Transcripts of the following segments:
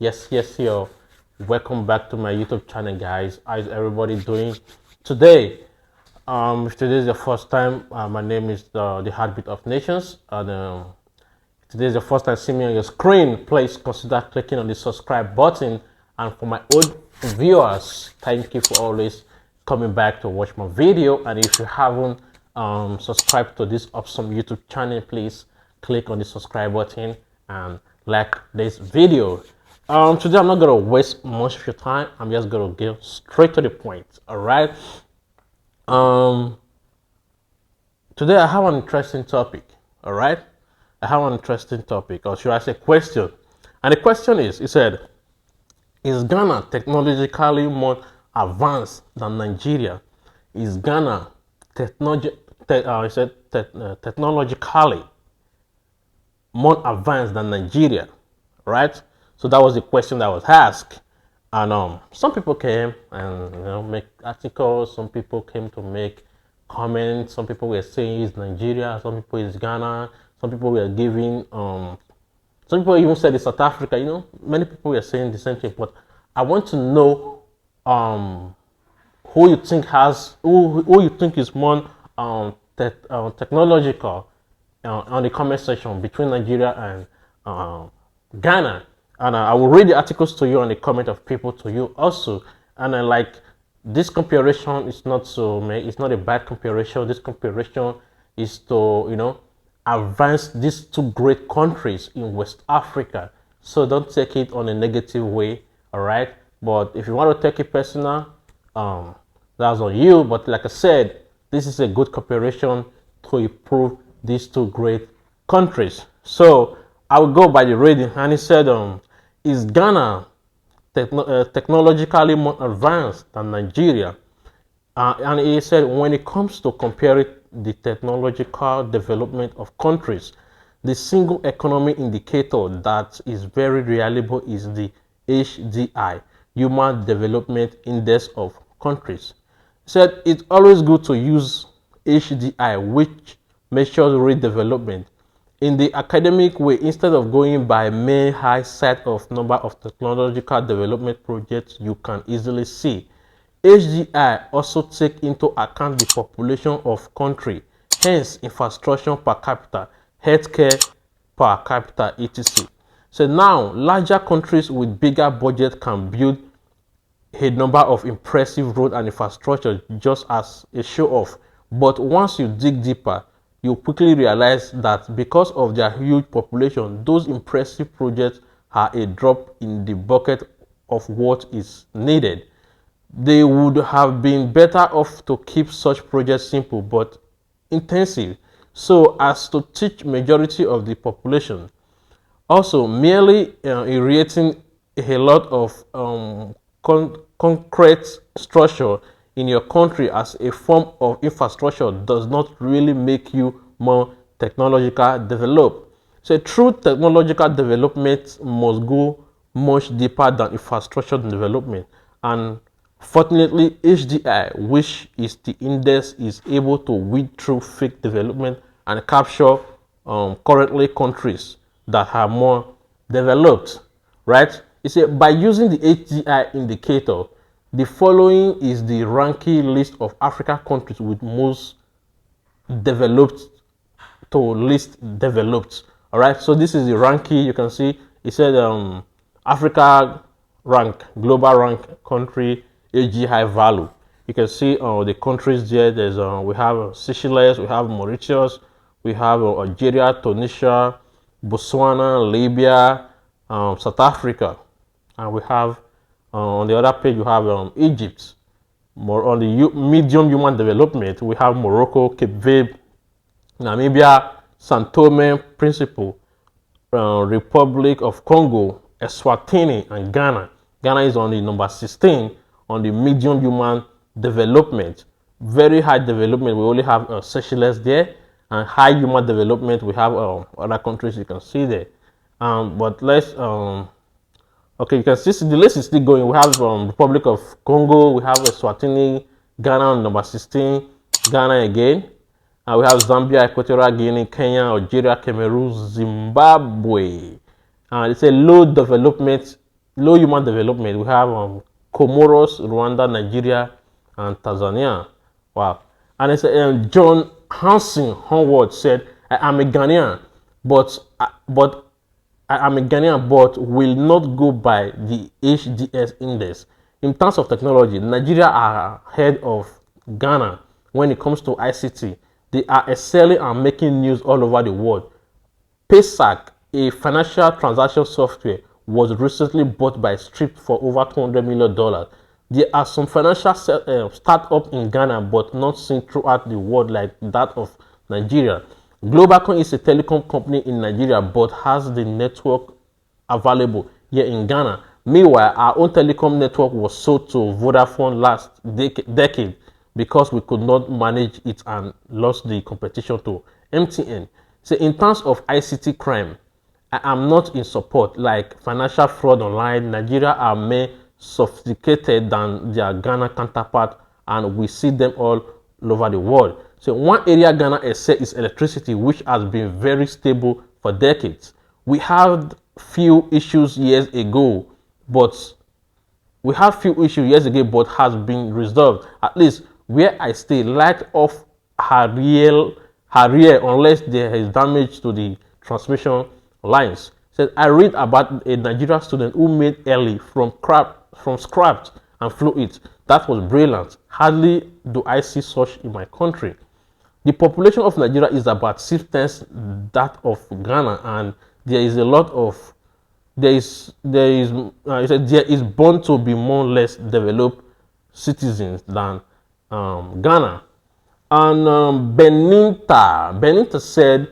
Yes, yo. Welcome back to my YouTube channel, guys. How's everybody doing today? If today is the first time, my name is the Heartbeat of Nations, and today is the first time seeing me on your screen. Please consider clicking on the subscribe button. And for my old viewers, thank you for always coming back to watch my video. And if you haven't subscribed to this awesome YouTube channel, please click on the subscribe button and like this video. Today I'm not gonna waste much of your time. I'm just gonna get straight to the point. All right. Um, Today I have an interesting topic. All right. I have an interesting topic, or should I say, question? And the question is, it said, is Ghana technologically more advanced than Nigeria? Is Ghana technologically more advanced than Nigeria, right? So that was the question that was asked, and some people came and make articles. Some people came to make comments. Some people were saying it's Nigeria. Some people it's Ghana. Some people were giving some people even said it's South Africa. Many people were saying the same thing. But I want to know who you think who you think is more technological on the comment section between Nigeria and Ghana. And I will read the articles to you on the comment of people to you also. And like this comparison is not it's not a bad comparison. This comparison is to advance these two great countries in West Africa. So don't take it on a negative way, all right? But if you want to take it personal, that's on you. But like I said, this is a good comparison to improve these two great countries. So I will go by the reading, and he said, is Ghana technologically more advanced than Nigeria? And he said, when it comes to comparing the technological development of countries, the single economy indicator that is very reliable is the HDI, Human Development Index of countries. He said it's always good to use HDI, which measures real development. In the academic way, instead of going by mere high set of number of technological development projects, you can easily see HDI also take into account the population of country, hence infrastructure per capita, healthcare per capita, etc. So now, larger countries with bigger budget can build a number of impressive road and infrastructure just as a show off. But once you dig deeper, you quickly realize that because of their huge population, those impressive projects are a drop in the bucket of what is needed. They would have been better off to keep such projects simple but intensive, so as to teach majority of the population. Also, merely creating a lot of concrete structure in your country as a form of infrastructure does not really make you more technological developed. So true technological development must go much deeper than infrastructure development. And fortunately, HDI, which is the index, is able to weed through fake development and capture currently countries that are more developed, right? You see, by using the HDI indicator, the following is the ranking list of Africa countries with most developed to least developed. All right, so this is the ranking. You can see it said Africa rank, global rank country, HDI value. You can see the countries there. There's we have Seychelles, we have Mauritius, we have Algeria, Tunisia, Botswana, Libya, South Africa, and we have on the other page we have Egypt. More on the medium human development, we have Morocco, Cape Verde, Namibia, São Tomé, Principe, Republic of Congo, Eswatini, and Ghana. Ghana is on the number 16 on the medium human development. Very high development, we only have Seychelles there, and high human development, we have other countries you can see there. But let's okay, you can see the list is still going. We have Republic of Congo, we have Eswatini, Ghana on number 16, Ghana again. We have Zambia, Equatorial Guinea, Kenya, Algeria, Cameroon, Zimbabwe. It's a low low human development, we have Comoros, Rwanda, Nigeria, and Tanzania. Wow. And it's John Hansen Hornwood said, I am a Ghanaian, but I am a Ghanaian, but will not go by the HDS index. In terms of technology, Nigeria are ahead of Ghana when it comes to ICT. They are excelling and making news all over the world. Paysac, a financial transaction software, was recently bought by Stripe for over $200 million. There are some financial startups in Ghana, but not seen throughout the world like that of Nigeria. Globalcom is a telecom company in Nigeria, but has the network available here in Ghana. Meanwhile, our own telecom network was sold to Vodafone last decade because we could not manage it and lost the competition to MTN. So in terms of ICT crime, I am not in support. Like financial fraud online, Nigeria are more sophisticated than their Ghana counterpart, and we see them all over the world. So one area Ghana excels is electricity, which has been very stable for decades. We had few issues years ago, but has been resolved. At least where I stay, light off Harrier unless there is damage to the transmission lines. Said I read about a Nigerian student who made early from scratch and flew it. That was brilliant. Hardly do I see such in my country. The population of Nigeria is about 6 times that of Ghana, and there is a lot of there is born to be more or less developed citizens than Ghana. And Beninta said,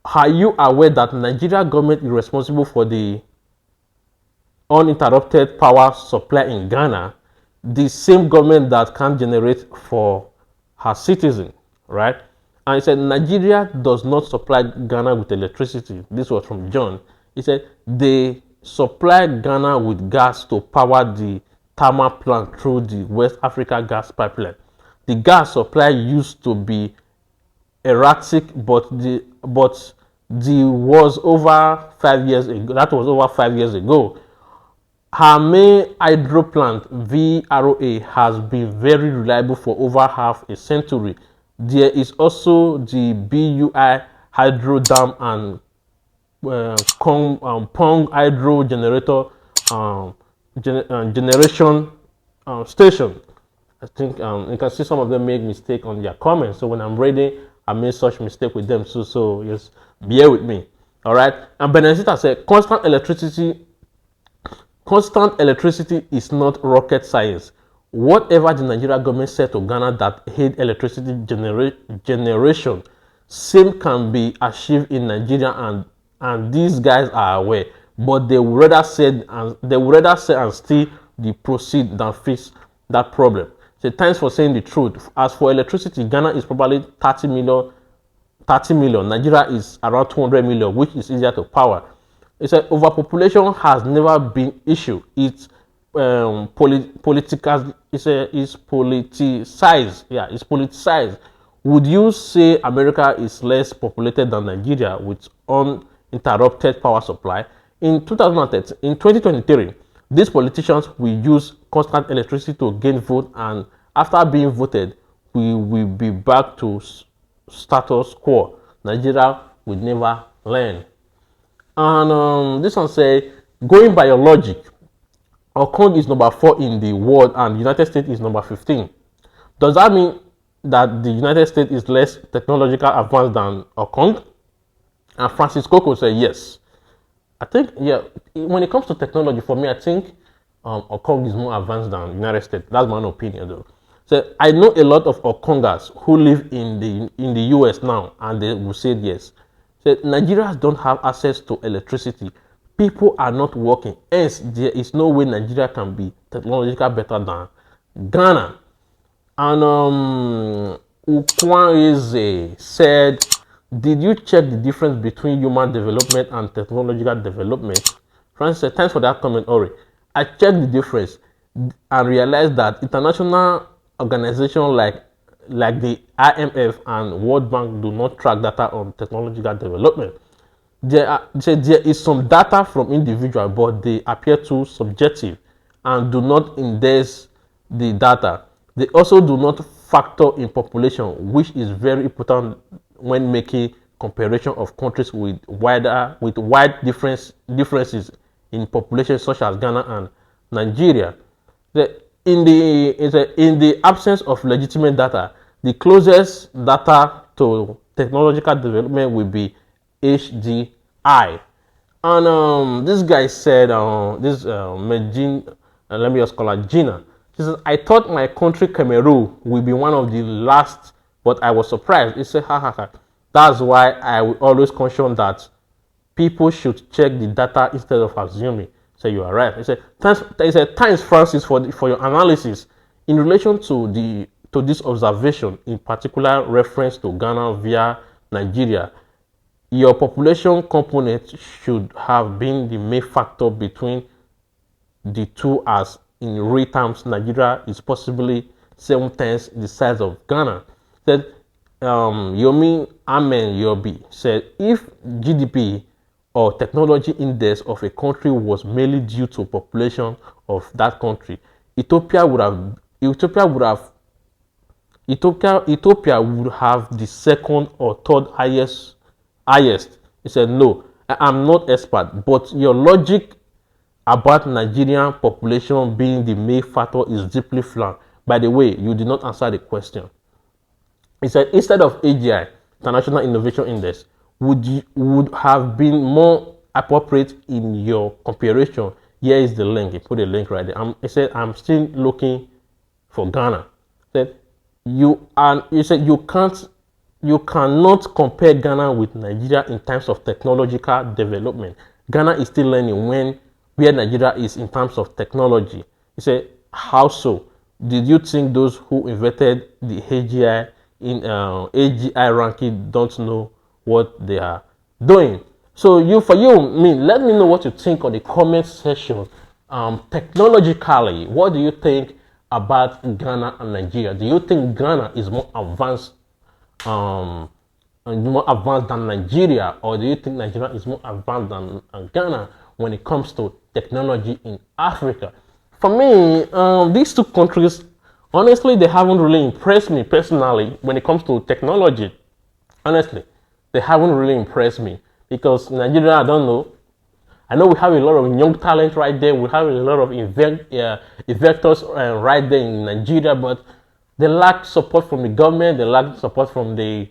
are you aware that Nigeria government is responsible for the uninterrupted power supply in Ghana? The same government that can generate for her citizens, right? And he said, Nigeria does not supply Ghana with electricity. This was from John. He said, they supply Ghana with gas to power the Tama plant through the West Africa gas pipeline. The gas supply used to be erratic, but the was over 5 years ago. That was over 5 years ago. Her main hydro plant, VROA, has been very reliable for over half a century. There is also the BUI hydro dam and Pong hydro generator generation station. I think you can see some of them make mistake on their comments. So when I'm reading, I made such mistake with them too. So just bear with me. All right. And Benedita said, constant electricity is not rocket science. Whatever the Nigeria government said to Ghana that hate electricity generation, same can be achieved in Nigeria, and these guys are aware, but they would rather say and still the proceed than fix that problem. So thanks for saying the truth. As for electricity, Ghana is probably 30 million. Nigeria is around 200 million, which is easier to power. It's said overpopulation has never been issue. It's politicized. It's politicized. Yeah, it's politicized. Would you say America is less populated than Nigeria with uninterrupted power supply? In 2023, these politicians will use constant electricity to gain vote, and after being voted, we will be back to status quo. Nigeria will never learn. And this one say, going by your logic, Hong Kong is number 4 in the world and the United States is number 15. Does that mean that the United States is less technological advanced than Hong Kong? And Francis Coco said yes. I think, yeah, when it comes to technology, for me, I think Hong Kong is more advanced than the United States. That's my own opinion, though. So I know a lot of Hong Kongers who live in the US now, and they will say yes. So Nigerians don't have access to electricity. People are not working. Hence, there is no way Nigeria can be technologically better than Ghana. And Ukwaneze said, did you check the difference between human development and technological development? Francis said, thanks for that comment, Ori. I checked the difference and realized that international organizations like the IMF and World Bank do not track data on technological development. there is some data from individual, but they appear too subjective and do not index the data. They also do not factor in population, which is very important when making comparison of countries with wide differences in population, such as Ghana and Nigeria. In the absence of legitimate data, the closest data to technological development will be HDI. And this guy said, let me just call her Gina. She says, I thought my country, Cameroon, will be one of the last, but I was surprised. He said, ha ha ha. That's why I will always caution that people should check the data instead of assuming. So you are right. He said, thanks, Francis, for your analysis in relation to this observation, in particular reference to Ghana via Nigeria. Your population component should have been the main factor between the two, as in real terms, Nigeria is possibly 7 times the size of Ghana. Said Yomi Amen Yobi said, if GDP or technology index of a country was mainly due to population of that country, Ethiopia would have the second or third highest. He said, no, I'm not expert, but your logic about Nigerian population being the main factor is deeply flawed. By the way, you did not answer the question. He said, instead of AGI, International Innovation Index, would have been more appropriate in your comparison. Here is the link. He put a link right there. He said, I'm still looking for Ghana. He said, you cannot compare Ghana with Nigeria in terms of technological development. Ghana is still learning where Nigeria is in terms of technology. He said, how so? Did you think those who invented the AGI in AGI ranking don't know what they are doing? So let me know what you think on the comment section. Technologically, what do you think about Ghana and Nigeria? Do you think Ghana is more advanced than Nigeria, or do you think Nigeria is more advanced than Ghana when it comes to technology in Africa? For me, these two countries, honestly, they haven't really impressed me personally when it comes to technology. Honestly, they haven't really impressed me, because Nigeria, I don't know. I know we have a lot of young talent right there. We have a lot of investors right there in Nigeria, but they lack support from the government. They lack support from the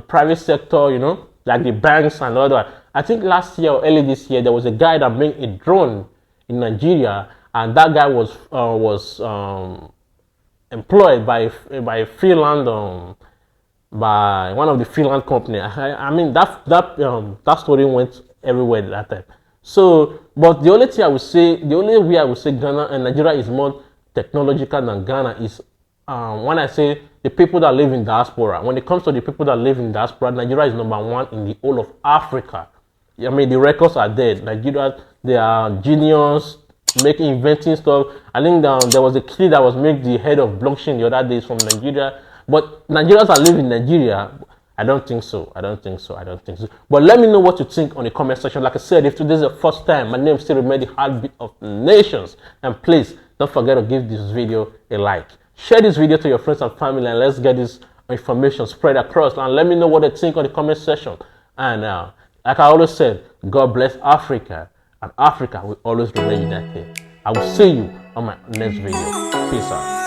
private sector, like the banks and all that. I think last year or early this year, there was a guy that made a drone in Nigeria, and that guy was employed by by one of the freelance company. I mean that story went everywhere at that time. So, but the only way I would say Ghana and Nigeria is more technological than Ghana is when I say the people that live in diaspora. When it comes to the people that live in diaspora, Nigeria is number 1 in the whole of Africa. I mean, the records are there. Nigeria, they are genius, inventing stuff. I think there was a kid that was made the head of blockchain the other day from Nigeria. But Nigerians that live in Nigeria, I don't think so. But let me know what you think on the comment section. Like I said, if today is the first time, my name still remains the heartbeat of nations. And please, don't forget to give this video a like. Share this video to your friends and family, and let's get this information spread across. And let me know what you think on the comment section. And like I always said, God bless Africa, and Africa will always remain united. I will see you on my next video. Peace out.